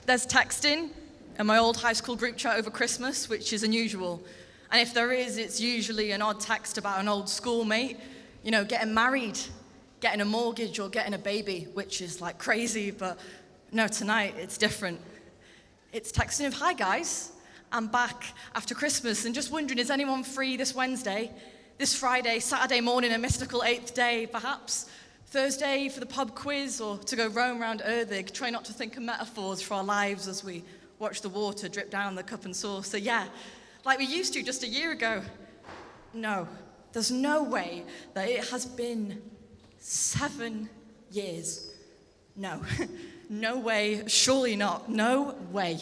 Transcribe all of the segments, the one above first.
there's texting in my old high school group chat over Christmas, which is unusual. And if there is, it's usually an odd text about an old schoolmate, getting married, getting a mortgage, or getting a baby, which is like crazy, but no, tonight it's different. It's texting of, "Hi guys, I'm back after Christmas and just wondering, is anyone free this Wednesday, this Friday, Saturday morning, a mystical 8th day, perhaps? Thursday for the pub quiz, or to go roam around Erddig, try not to think of metaphors for our lives as we watch the water drip down the cup and saucer. Yeah, like we used to just a year ago." No, there's no way that it has been 7 years. No, no way, surely not, no way.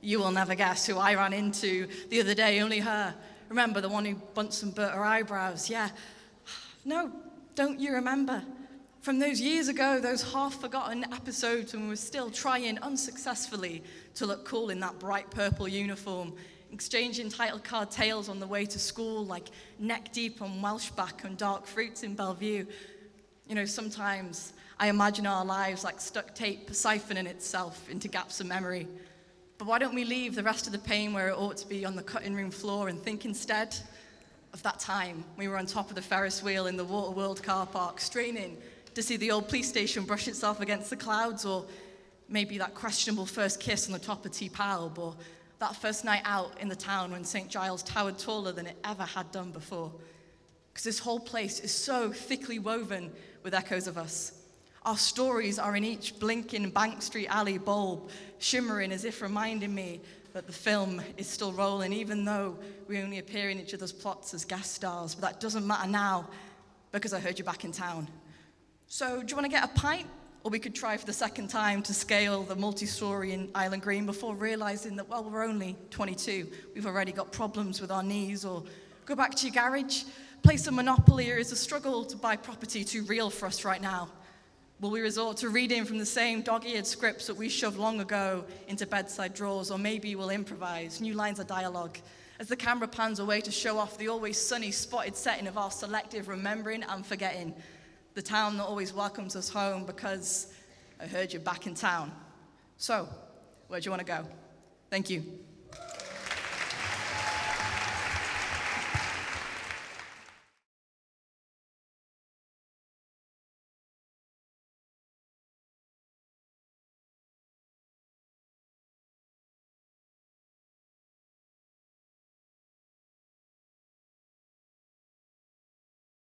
You will never guess who I ran into the other day, only her. Remember, the one who bunts and burnt her eyebrows, yeah. No, don't you remember? From those years ago, those half-forgotten episodes when we were still trying unsuccessfully to look cool in that bright purple uniform, exchanging title card tales on the way to school, like neck-deep on Welshback and dark fruits in Bellevue. Sometimes I imagine our lives like stuck tape siphoning itself into gaps of memory. But why don't we leave the rest of the pain where it ought to be, on the cutting room floor, and think instead of that time we were on top of the Ferris wheel in the Waterworld car park, straining to see the old police station brush itself against the clouds, or maybe that questionable first kiss on the top of T-Palb, or that first night out in the town when St. Giles towered taller than it ever had done before. Because this whole place is so thickly woven with echoes of us. Our stories are in each blinking Bank Street alley bulb, shimmering as if reminding me that the film is still rolling, even though we only appear in each other's plots as guest stars. But that doesn't matter now, because I heard you're back in town. So, do you want to get a pint? Or we could try for the second time to scale the multi-story in Island Green before realizing that, well, we're only 22. We've already got problems with our knees. Or go back to your garage, play some Monopoly, or is the struggle to buy property too real for us right now? Will we resort to reading from the same dog-eared scripts that we shoved long ago into bedside drawers? Or maybe we'll improvise new lines of dialogue as the camera pans away to show off the always sunny, spotted setting of our selective remembering and forgetting. The town that always welcomes us home because I heard you're back in town. So, where do you want to go? Thank you.